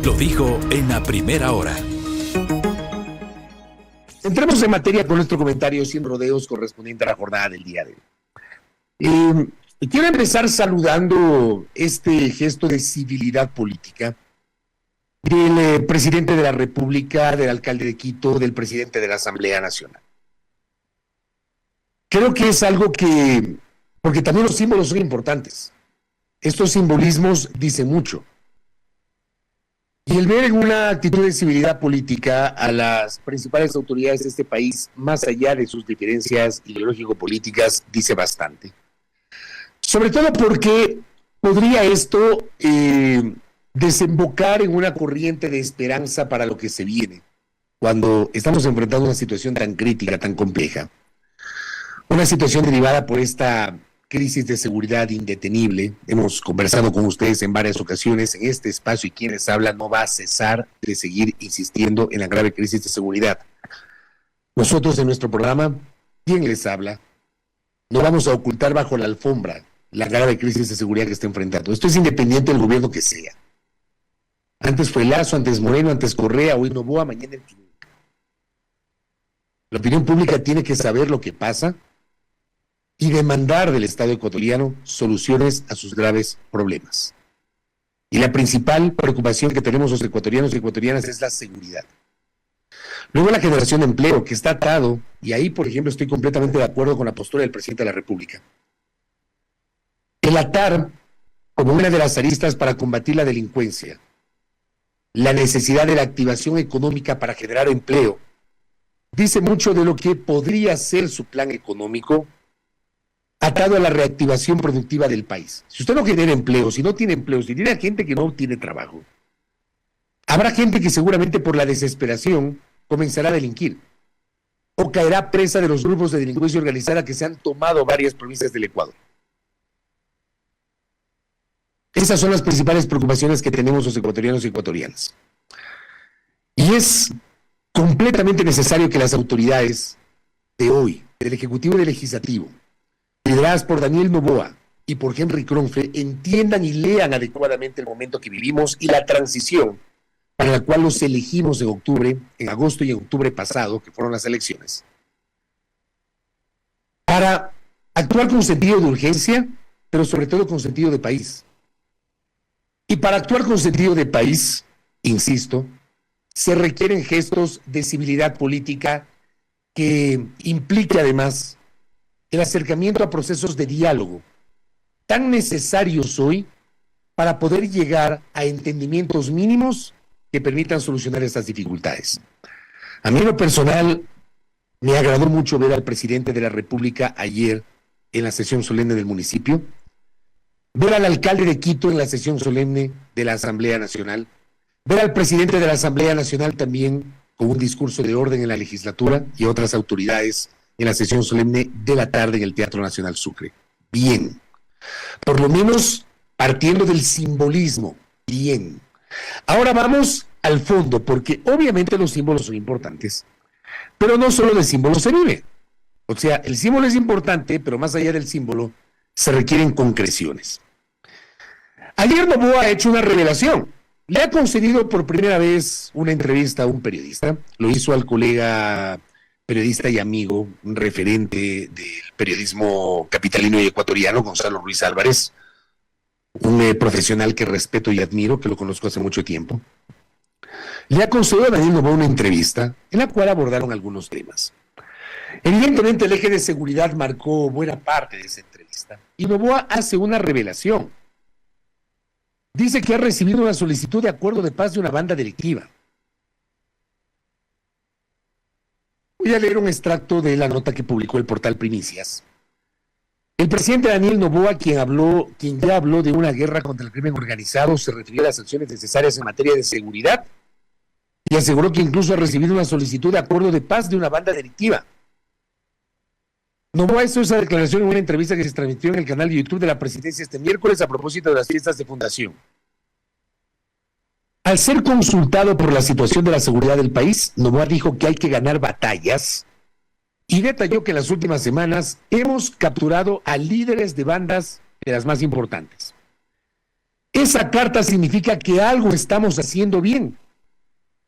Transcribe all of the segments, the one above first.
Lo dijo en la primera hora. Entremos en materia con nuestro comentario sin rodeos correspondiente a la jornada del día de hoy. Quiero empezar saludando este gesto de civilidad política del presidente de la República, del alcalde de Quito, del presidente de la Asamblea Nacional. Creo que es algo porque también los símbolos son importantes. Estos simbolismos dicen mucho. Y el ver en una actitud de civilidad política a las principales autoridades de este país, más allá de sus diferencias ideológico-políticas, dice bastante. Sobre todo porque podría esto desembocar en una corriente de esperanza para lo que se viene, cuando estamos enfrentando una situación tan crítica, tan compleja. Una situación derivada por esta crisis de seguridad indetenible. Hemos conversado con ustedes en varias ocasiones en este espacio y quienes hablan no va a cesar de seguir insistiendo en la grave crisis de seguridad. Nosotros en nuestro programa, ¿quién les habla? No vamos a ocultar bajo la alfombra la grave crisis de seguridad que está enfrentando. Esto es independiente del gobierno que sea. Antes fue Lazo, antes Moreno, antes Correa, hoy Noboa, mañana el Quirino. La opinión pública tiene que saber lo que pasa y demandar del Estado ecuatoriano soluciones a sus graves problemas. Y la principal preocupación que tenemos los ecuatorianos y ecuatorianas es la seguridad. Luego la generación de empleo, que está atado, y ahí, por ejemplo, estoy completamente de acuerdo con la postura del presidente de la República. El atar, como una de las aristas para combatir la delincuencia, la necesidad de la activación económica para generar empleo, dice mucho de lo que podría ser su plan económico atado a la reactivación productiva del país. Si usted no genera empleo, si no tiene empleo, si tiene gente que no tiene trabajo, habrá gente que seguramente por la desesperación comenzará a delinquir o caerá presa de los grupos de delincuencia organizada que se han tomado varias provincias del Ecuador. Esas son las principales preocupaciones que tenemos los ecuatorianos y ecuatorianas. Y es completamente necesario que las autoridades de hoy, del Ejecutivo y del Legislativo, lideradas por Daniel Noboa y por Henry Kronfle, entiendan y lean adecuadamente el momento que vivimos y la transición para la cual los elegimos en agosto y en octubre pasado, que fueron las elecciones, para actuar con sentido de urgencia, pero sobre todo con sentido de país. Y para actuar con sentido de país, insisto, se requieren gestos de civilidad política que implique además el acercamiento a procesos de diálogo, tan necesarios hoy para poder llegar a entendimientos mínimos que permitan solucionar estas dificultades. A mí en lo personal me agradó mucho ver al presidente de la República ayer en la sesión solemne del municipio, ver al alcalde de Quito en la sesión solemne de la Asamblea Nacional, ver al presidente de la Asamblea Nacional también con un discurso de orden en la legislatura y otras autoridades en la sesión solemne de la tarde en el Teatro Nacional Sucre. Bien. Por lo menos partiendo del simbolismo. Bien. Ahora vamos al fondo, porque obviamente los símbolos son importantes, pero no solo de símbolos se vive. O sea, el símbolo es importante, pero más allá del símbolo se requieren concreciones. Ayer Noboa ha hecho una revelación. Le ha concedido por primera vez una entrevista a un periodista. Lo hizo al colega periodista y amigo, un referente del periodismo capitalino y ecuatoriano, Gonzalo Ruiz Álvarez, un profesional que respeto y admiro, que lo conozco hace mucho tiempo. Le ha concedido a Daniel Noboa una entrevista en la cual abordaron algunos temas. Evidentemente el eje de seguridad marcó buena parte de esa entrevista y Noboa hace una revelación. Dice que ha recibido una solicitud de acuerdo de paz de una banda delictiva. Voy a leer un extracto de la nota que publicó el portal Primicias. El presidente Daniel Noboa, quien ya habló de una guerra contra el crimen organizado, se refirió a las acciones necesarias en materia de seguridad y aseguró que incluso ha recibido una solicitud de acuerdo de paz de una banda delictiva. Noboa hizo esa declaración en una entrevista que se transmitió en el canal de YouTube de la presidencia este miércoles a propósito de las fiestas de fundación. Al ser consultado por la situación de la seguridad del país, Noboa dijo que hay que ganar batallas y detalló que en las últimas semanas hemos capturado a líderes de bandas de las más importantes. Esa carta significa que algo estamos haciendo bien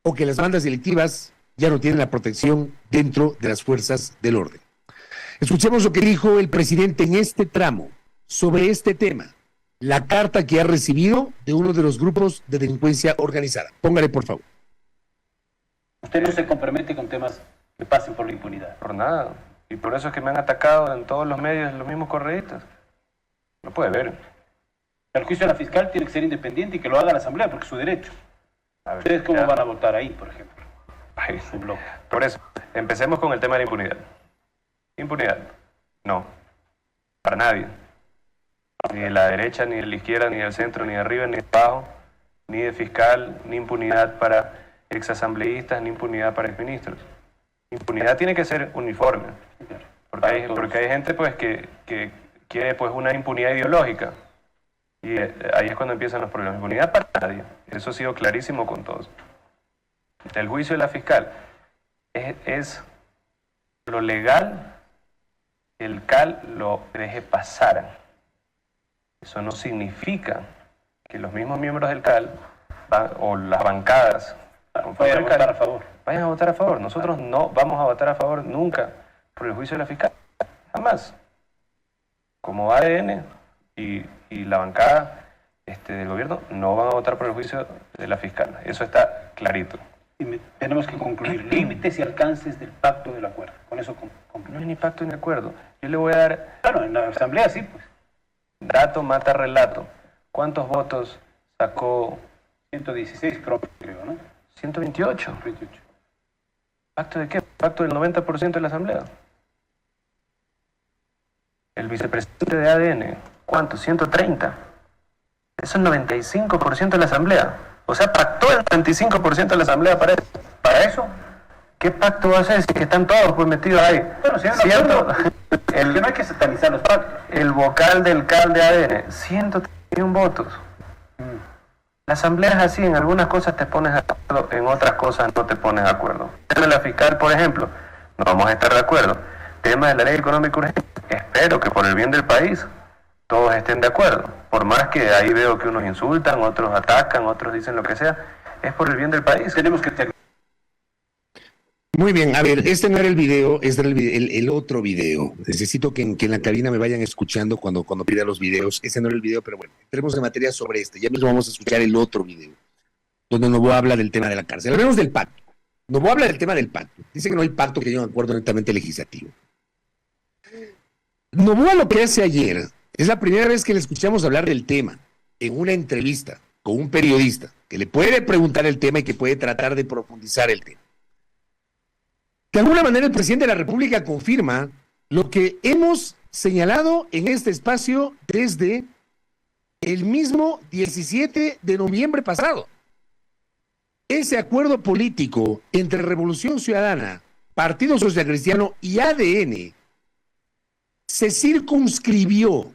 o que las bandas delictivas ya no tienen la protección dentro de las fuerzas del orden. Escuchemos lo que dijo el presidente en este tramo sobre este tema, la carta que ha recibido de uno de los grupos de delincuencia organizada. Póngale, por favor. Usted no se compromete con temas que pasen por la impunidad. Por nada. Y por eso es que me han atacado en todos los medios los mismos correístas. Lo puede ver. El juicio de la fiscal tiene que ser independiente y que lo haga la Asamblea, porque es su derecho. A ver, ¿Ustedes cómo ya. van a votar ahí, por ejemplo? Ay, Su bloque. por eso, empecemos con el tema de la impunidad. Impunidad. No. Para nadie. Ni de la derecha, ni de la izquierda, ni del centro, ni de arriba, ni de abajo. Ni de fiscal, ni impunidad para exasambleístas, ni impunidad para exministros. Impunidad tiene que ser uniforme. Porque hay gente pues que quiere pues una impunidad ideológica. Y ahí es cuando empiezan los problemas. Impunidad para nadie. Eso ha sido clarísimo con todos. El juicio de la fiscal es lo legal que el CAL lo deje pasar. Eso no significa que los mismos miembros del CAL o las bancadas Vayan a votar a favor. vayan a votar a favor. Nosotros no vamos a votar a favor nunca por el juicio de la fiscal. Jamás. Como ADN y la bancada del gobierno no van a votar por el juicio de la fiscal. Eso está clarito. Tenemos que concluir límites y alcances del pacto del acuerdo. Con eso No concluimos. hay ni pacto ni acuerdo. Yo le voy a dar Claro, en la Asamblea sí, pues. dato mata relato. ¿Cuántos votos sacó? 116 creo, ¿no? 128. 28. ¿Pacto de qué? ¿Pacto del 90% de la Asamblea? El vicepresidente de ADN, ¿cuánto? 130. Eso es 95% de la Asamblea. O sea, pactó el 95% de la Asamblea para eso. ¿Para eso? ¿Qué pacto va a hacer si que están todos pues metidos ahí? Bueno, si hay un ¿Cierto? acuerdo, que no hay que satanizar los pactos. El vocal del CAL de ADN, 131 votos. La Asamblea es así, en algunas cosas te pones de acuerdo, en otras cosas no te pones de acuerdo. El tema de la fiscal, por ejemplo, no vamos a estar de acuerdo. Tema de la ley económica urgente, espero que por el bien del país todos estén de acuerdo. Por más que ahí veo que unos insultan, otros atacan, otros dicen lo que sea, es por el bien del país. Tenemos que tener. Muy bien, a ver, este no era el video, este era el otro video. Necesito que en la cabina me vayan escuchando cuando pida los videos. Ese no era el video, pero bueno, entremos en materia sobre este. Ya mismo vamos a escuchar el otro video, donde Novoa habla del tema de la cárcel. Hablemos del pacto. Novoa habla del tema del pacto. Dice que no hay pacto, que hay un acuerdo netamente legislativo. Novoa lo que hace ayer, es la primera vez que le escuchamos hablar del tema en una entrevista con un periodista que le puede preguntar el tema y que puede tratar de profundizar el tema. De alguna manera el presidente de la República confirma lo que hemos señalado en este espacio desde el mismo 17 de noviembre pasado. Ese acuerdo político entre Revolución Ciudadana, Partido Social Cristiano y ADN se circunscribió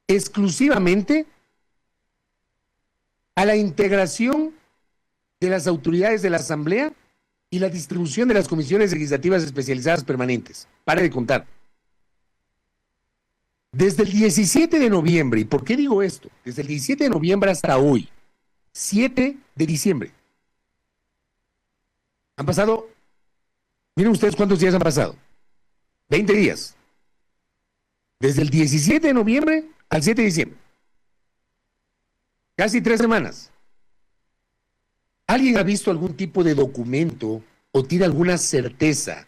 exclusivamente a la integración de las autoridades de la Asamblea y la distribución de las comisiones legislativas especializadas permanentes. Pare de contar. Desde el 17 de noviembre, ¿y por qué digo esto? Desde el 17 de noviembre hasta hoy, 7 de diciembre. Han pasado, miren ustedes cuántos días han pasado. 20 días. Desde el 17 de noviembre al 7 de diciembre. Casi 3 semanas. ¿Alguien ha visto algún tipo de documento o tiene alguna certeza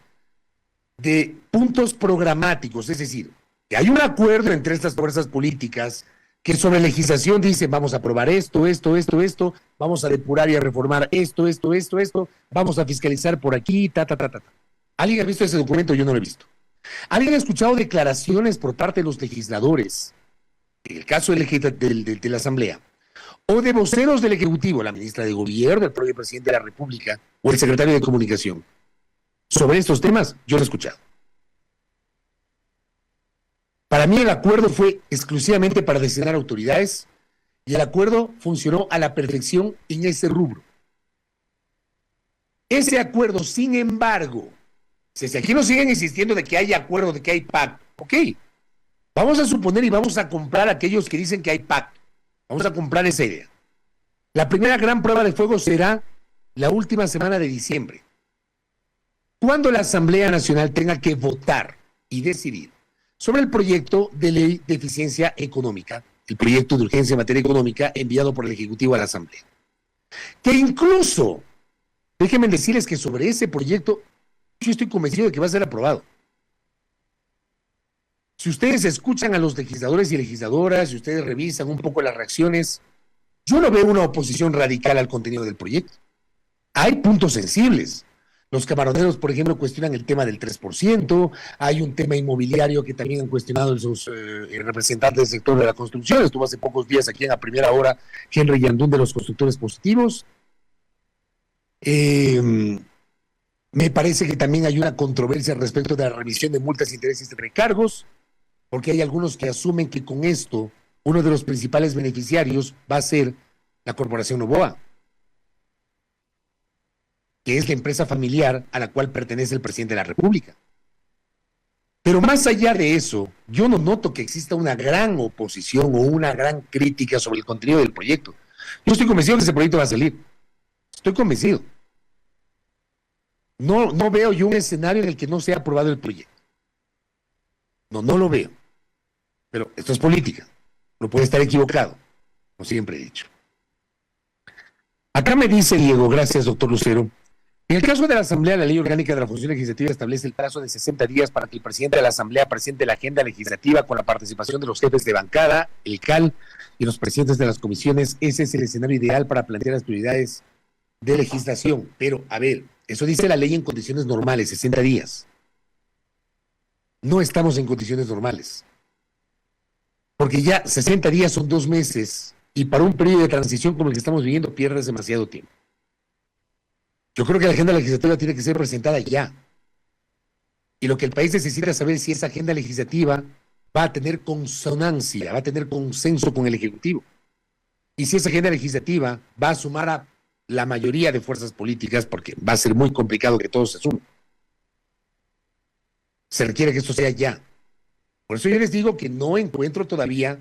de puntos programáticos? Es decir, que hay un acuerdo entre estas fuerzas políticas que sobre legislación dicen vamos a aprobar esto, vamos a depurar y a reformar esto, vamos a fiscalizar por aquí, ¿Alguien ha visto ese documento? Yo no lo he visto. ¿Alguien ha escuchado declaraciones por parte de los legisladores, en el caso de la Asamblea, o de voceros del Ejecutivo, la ministra de Gobierno, el propio presidente de la República o el secretario de Comunicación? Sobre estos temas, yo lo he escuchado. Para mí el acuerdo fue exclusivamente para designar autoridades y el acuerdo funcionó a la perfección en ese rubro. Ese acuerdo, sin embargo, si aquí nos siguen insistiendo de que hay acuerdo, de que hay pacto, ok, vamos a suponer y vamos a comprar a aquellos que dicen que hay pacto. Vamos a comprar esa idea. La primera gran prueba de fuego será la última semana de diciembre, cuando la Asamblea Nacional tenga que votar y decidir sobre el proyecto de ley de eficiencia económica, el proyecto de urgencia en materia económica enviado por el Ejecutivo a la Asamblea. Que incluso, déjenme decirles que sobre ese proyecto yo estoy convencido de que va a ser aprobado. Si ustedes escuchan a los legisladores y legisladoras, si ustedes revisan un poco las reacciones, yo no veo una oposición radical al contenido del proyecto. Hay puntos sensibles. Los camaroneros, por ejemplo, cuestionan el tema del 3%, hay un tema inmobiliario que también han cuestionado sus representantes del sector de la construcción. Estuvo hace pocos días aquí en la primera hora Henry Yandún de los constructores positivos. Me parece que también hay una controversia respecto de la revisión de multas, intereses y recargos, porque hay algunos que asumen que con esto uno de los principales beneficiarios va a ser la Corporación Novoa, que es la empresa familiar a la cual pertenece el presidente de la República. Pero más allá de eso, yo no noto que exista una gran oposición o una gran crítica sobre el contenido del proyecto. Yo estoy convencido que ese proyecto va a salir. Estoy convencido. No veo yo un escenario en el que no sea aprobado el proyecto. No lo veo. Pero esto es política. No puede estar equivocado, como siempre he dicho. Acá me dice Diego, gracias doctor Lucero, en el caso de la Asamblea, la Ley Orgánica de la Función Legislativa establece el plazo de 60 días para que el presidente de la Asamblea presente la agenda legislativa con la participación de los jefes de bancada, el CAL y los presidentes de las comisiones. Ese es el escenario ideal para plantear las prioridades de legislación. Pero, a ver, eso dice la ley en condiciones normales, 60 días. No estamos en condiciones normales. Porque ya 60 días son 2 meses y para un periodo de transición como el que estamos viviendo pierdes demasiado tiempo. Yo creo que la agenda legislativa tiene que ser presentada ya. Y lo que el país necesita saber es si esa agenda legislativa va a tener consonancia, va a tener consenso con el Ejecutivo. Y si esa agenda legislativa va a sumar a la mayoría de fuerzas políticas, porque va a ser muy complicado que todos se sumen. Se requiere que esto sea ya. Por eso yo les digo que no encuentro todavía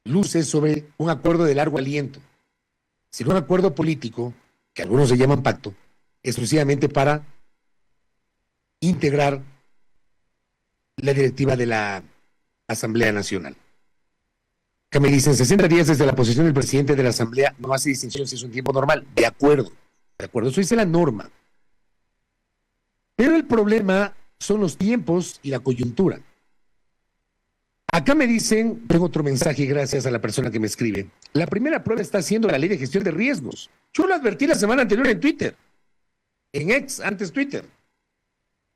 luces sobre un acuerdo de largo aliento, sino un acuerdo político que algunos se llaman pacto, exclusivamente para integrar la directiva de la Asamblea Nacional. Que me dicen 60 días desde la posición del presidente de la Asamblea, no hace distinción si es un tiempo normal. De acuerdo, eso dice la norma. Pero el problema son los tiempos y la coyuntura. Acá me dicen, tengo otro mensaje gracias a la persona que me escribe. La primera prueba está siendo la ley de gestión de riesgos. Yo lo advertí la semana anterior en Twitter, en X, antes Twitter.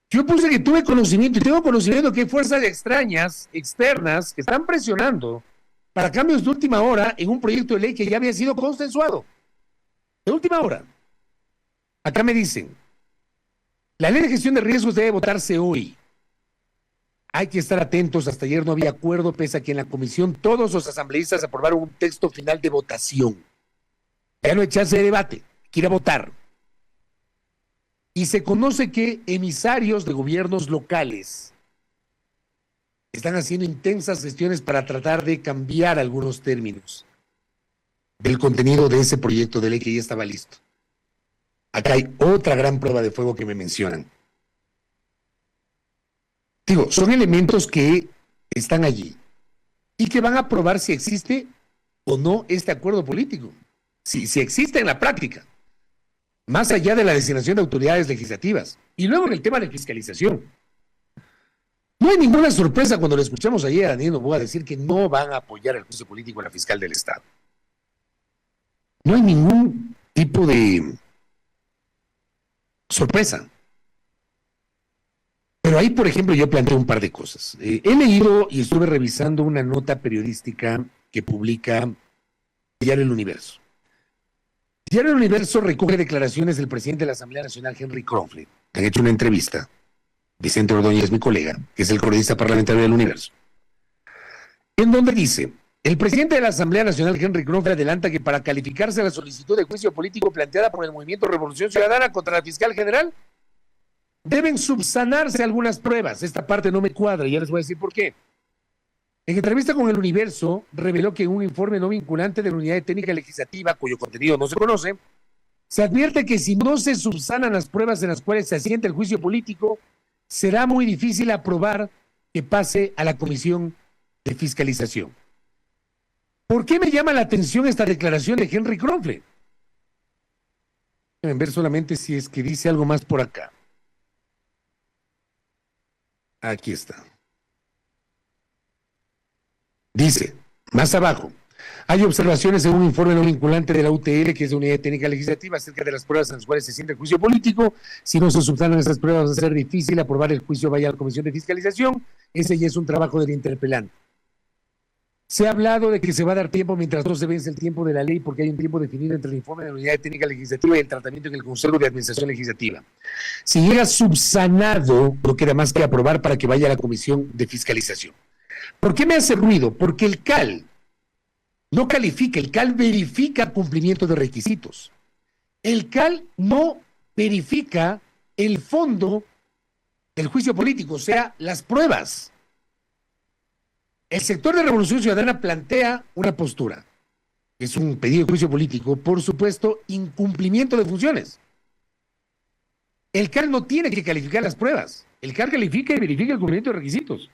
Yo puse que tuve conocimiento y tengo conocimiento que hay fuerzas extrañas, externas, que están presionando para cambios de última hora en un proyecto de ley que ya había sido consensuado. De última hora. Acá me dicen, la ley de gestión de riesgos debe votarse hoy. Hay que estar atentos, hasta ayer no había acuerdo, pese a que en la comisión todos los asambleístas aprobaron un texto final de votación. Ya no hay chance de debate, hay que ir a votar. Y se conoce que emisarios de gobiernos locales están haciendo intensas gestiones para tratar de cambiar algunos términos del contenido de ese proyecto de ley que ya estaba listo. Acá hay otra gran prueba de fuego que me mencionan. Digo, son elementos que están allí y que van a probar si existe o no este acuerdo político. Si existe en la práctica, más allá de la designación de autoridades legislativas. Y luego en el tema de fiscalización. No hay ninguna sorpresa cuando le escuchamos ayer a Daniel Noboa decir que no van a apoyar el juicio político a la fiscal del Estado. No hay ningún tipo de sorpresa. Pero ahí, por ejemplo, yo planteo un par de cosas. He leído y estuve revisando una nota periodística que publica Diario El Universo. Diario El Universo recoge declaraciones del presidente de la Asamblea Nacional, Henry Kronfeld. Han hecho una entrevista. Vicente Ordóñez, mi colega, que es el cronista parlamentario del Universo, en donde dice, el presidente de la Asamblea Nacional, Henry Kronfeld, adelanta que para calificarse la solicitud de juicio político planteada por el Movimiento Revolución Ciudadana contra la fiscal general, deben subsanarse algunas pruebas. Esta parte no me cuadra y ya les voy a decir por qué. En entrevista con El Universo, reveló que en un informe no vinculante de la Unidad de Técnica Legislativa, cuyo contenido no se conoce, se advierte que si no se subsanan las pruebas en las cuales se asienta el juicio político, será muy difícil aprobar que pase a la Comisión de Fiscalización. ¿Por qué me llama la atención esta declaración de Henry Kronfle? Deben ver solamente si es que dice algo más por acá. Aquí está. Dice, más abajo, hay observaciones en un informe no vinculante de la UTL, que es la Unidad Técnica Legislativa, acerca de las pruebas en las cuales se siente el juicio político. Si no se subsanan esas pruebas, va a ser difícil aprobar el juicio vaya a la Comisión de Fiscalización. Ese ya es un trabajo del interpelante. Se ha hablado de que se va a dar tiempo mientras no se vence el tiempo de la ley, porque hay un tiempo definido entre el informe de la Unidad Técnica Legislativa y el tratamiento en el Consejo de Administración Legislativa. Si llega subsanado, no queda más que aprobar para que vaya a la Comisión de Fiscalización. ¿Por qué me hace ruido? Porque el CAL no califica, el CAL verifica cumplimiento de requisitos. El CAL no verifica el fondo del juicio político, o sea, las pruebas. El sector de Revolución Ciudadana plantea una postura, que es un pedido de juicio político, por supuesto, incumplimiento de funciones. El CAL no tiene que calificar las pruebas, el CAL califica y verifica el cumplimiento de requisitos.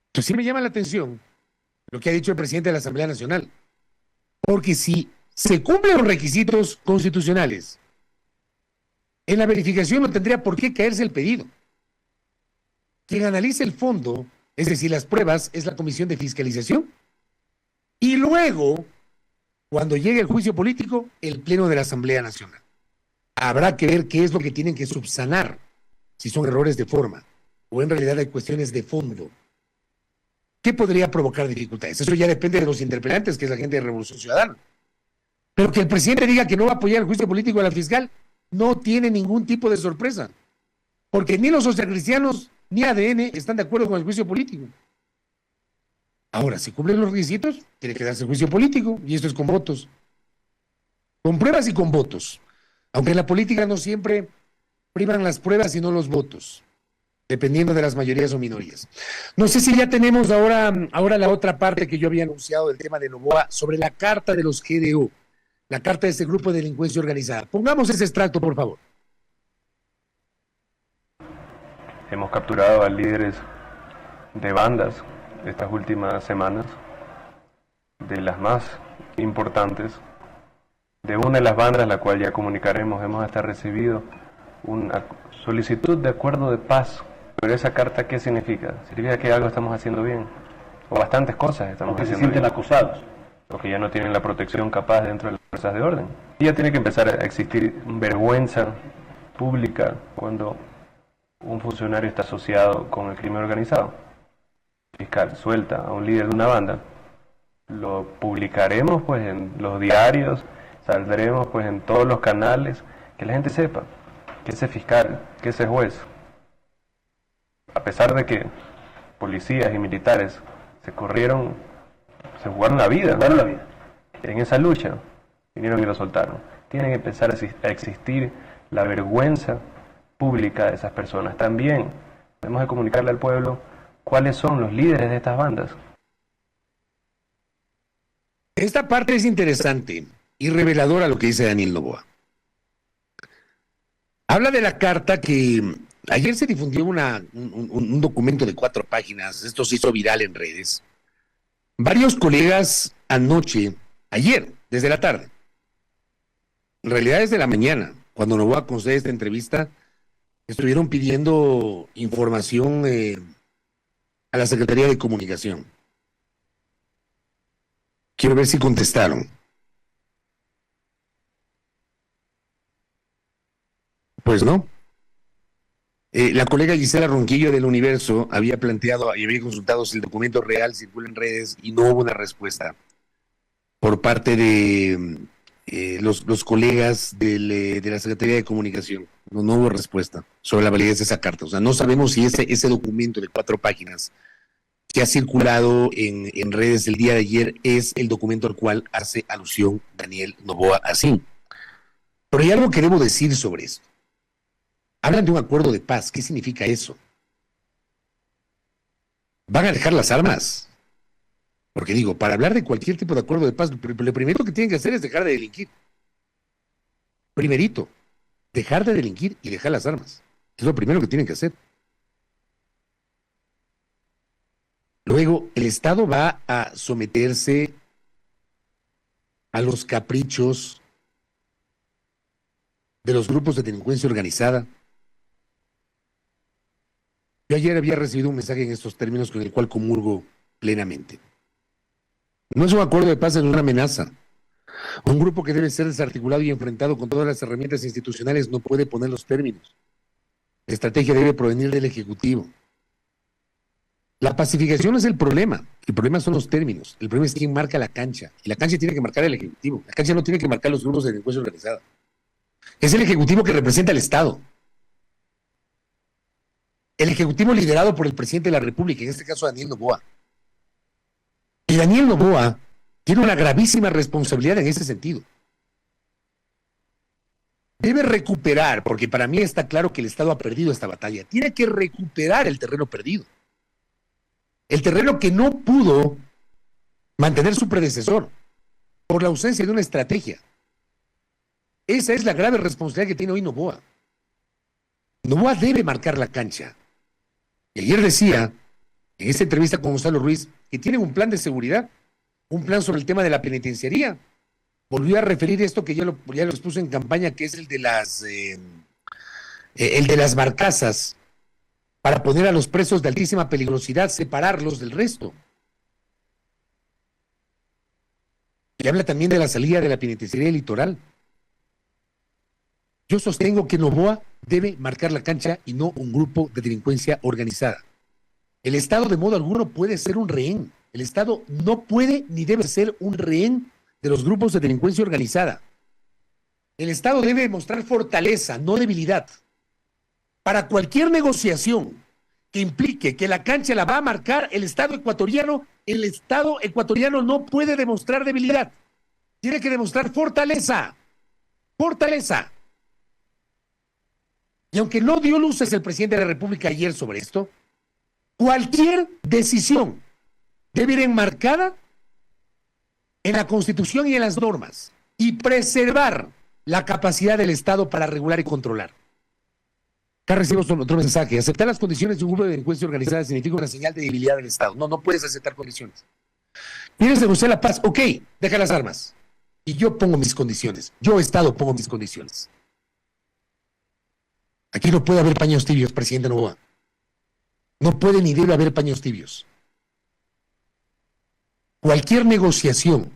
Entonces sí me llama la atención lo que ha dicho el presidente de la Asamblea Nacional, porque si se cumplen los requisitos constitucionales, en la verificación no tendría por qué caerse el pedido. Quien analice el fondo, es decir, las pruebas, es la Comisión de Fiscalización, y luego, cuando llegue el juicio político, el Pleno de la Asamblea Nacional. Habrá que ver qué es lo que tienen que subsanar, si son errores de forma, o en realidad hay cuestiones de fondo. ¿Qué podría provocar dificultades? Eso ya depende de los interpelantes, que es la gente de Revolución Ciudadana. Pero que el presidente diga que no va a apoyar el juicio político de la fiscal, no tiene ningún tipo de sorpresa. Porque ni los socialcristianos ni ADN están de acuerdo con el juicio político. Ahora, si cumplen los requisitos, tiene que darse el juicio político, y esto es con votos. Con pruebas y con votos. Aunque en la política no siempre priman las pruebas y no los votos, dependiendo de las mayorías o minorías. No sé si ya tenemos ahora la otra parte que yo había anunciado del tema de Noboa sobre la carta de los GDO, la carta de este grupo de delincuencia organizada. Pongamos ese extracto, por favor. Hemos capturado a líderes de bandas estas últimas semanas, de las más importantes. De una de las bandas, la cual ya comunicaremos, hemos hasta recibido una solicitud de acuerdo de paz. Pero esa carta, ¿qué significa? Significa que algo estamos haciendo bien, o bastantes cosas estamos haciendo bien. Se sienten acusados. O que ya no tienen la protección capaz dentro de las fuerzas de orden. Y ya tiene que empezar a existir vergüenza pública cuando un funcionario está asociado con el crimen organizado. El fiscal suelta a un líder de una banda, lo publicaremos pues en los diarios, saldremos pues en todos los canales, que la gente sepa que ese fiscal, que ese juez, a pesar de que policías y militares se jugaron la vida, en esa lucha, vinieron y lo soltaron. Tiene que empezar a existir la vergüenza pública de esas personas. También tenemos que comunicarle al pueblo cuáles son los líderes de estas bandas. Esta parte es interesante y reveladora lo que dice Daniel Noboa. Habla de la carta que ayer se difundió un documento de 4 páginas, esto se hizo viral en redes. Varios colegas ayer, desde la tarde, en realidad desde la mañana, cuando Noboa concede esta entrevista, estuvieron pidiendo información a la Secretaría de Comunicación. Quiero ver si contestaron. Pues no. La colega Gisela Ronquillo del Universo había planteado y había consultado si el documento real circula en redes y no hubo una respuesta por parte de los colegas de la Secretaría de Comunicación. No hubo respuesta sobre la validez de esa carta. O sea, no sabemos si ese documento de 4 páginas que ha circulado en redes el día de ayer es el documento al cual hace alusión Daniel Noboa Asín. Pero hay algo que debo decir sobre esto. Hablan de un acuerdo de paz. ¿Qué significa eso? van a dejar las armas. Porque digo, para hablar de cualquier tipo de acuerdo de paz, lo primero que tienen que hacer es dejar de delinquir. Primerito, dejar de delinquir y dejar las armas. Es lo primero que tienen que hacer. Luego, el Estado va a someterse a los caprichos de los grupos de delincuencia organizada. Yo ayer había recibido un mensaje en estos términos con el cual comulgo plenamente. No es un acuerdo de paz, es una amenaza. Un grupo que debe ser desarticulado y enfrentado con todas las herramientas institucionales no puede poner los términos. La estrategia debe provenir del Ejecutivo. La pacificación no es el problema son los términos. El problema es quién marca la cancha. Y la cancha tiene que marcar el Ejecutivo. La cancha no tiene que marcar los grupos de delincuencia organizada. Es el Ejecutivo que representa al Estado. El Ejecutivo liderado por el presidente de la República, en este caso Daniel Noboa. Y Daniel Noboa tiene una gravísima responsabilidad en ese sentido. Debe recuperar, porque para mí está claro que el Estado ha perdido esta batalla. Tiene que recuperar el terreno perdido. El terreno que no pudo mantener su predecesor por la ausencia de una estrategia. Esa es la grave responsabilidad que tiene hoy Noboa. Noboa debe marcar la cancha. Y ayer decía, en esta entrevista con Gonzalo Ruiz, que tienen un plan de seguridad, un plan sobre el tema de la penitenciaría. Volvió a referir esto que ya lo expuso en campaña, que es el de las barcazas, para poner a los presos de altísima peligrosidad, separarlos del resto. Y habla también de la salida de la penitenciaría del litoral. Yo sostengo que Noboa debe marcar la cancha y no un grupo de delincuencia organizada. El Estado de modo alguno puede ser un rehén. El Estado no puede ni debe ser un rehén de los grupos de delincuencia organizada. El Estado debe mostrar fortaleza, no debilidad. Para cualquier negociación que implique que la cancha la va a marcar el Estado ecuatoriano no puede demostrar debilidad. Tiene que demostrar fortaleza. Fortaleza. Y aunque no dio luces el presidente de la República ayer sobre esto, cualquier decisión debe ir enmarcada en la Constitución y en las normas y preservar la capacidad del Estado para regular y controlar. Acá recibo otro mensaje. Aceptar las condiciones de un grupo de delincuencia organizada significa una señal de debilidad del Estado. No puedes aceptar condiciones. ¿Quieres negociar la paz? Ok, deja las armas. Y yo pongo mis condiciones. Yo, Estado, pongo mis condiciones. Aquí no puede haber paños tibios, presidente Noboa. No puede ni debe haber paños tibios. Cualquier negociación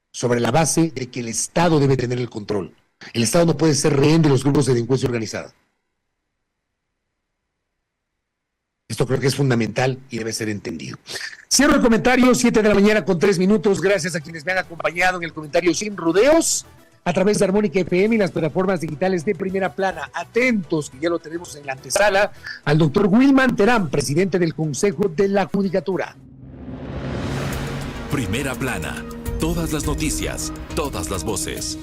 sobre la base de que el Estado debe tener el control. El Estado no puede ser rehén de los grupos de delincuencia organizada. Esto creo que es fundamental y debe ser entendido. Cierro el comentario, 7 de la mañana con 3 minutos. Gracias a quienes me han acompañado en el comentario Sin Rodeos a través de Armónica FM y las plataformas digitales de Primera Plana. Atentos, que ya lo tenemos en la antesala, al doctor Wilman Terán, presidente del Consejo de la Judicatura. Primera Plana. Todas las noticias, todas las voces.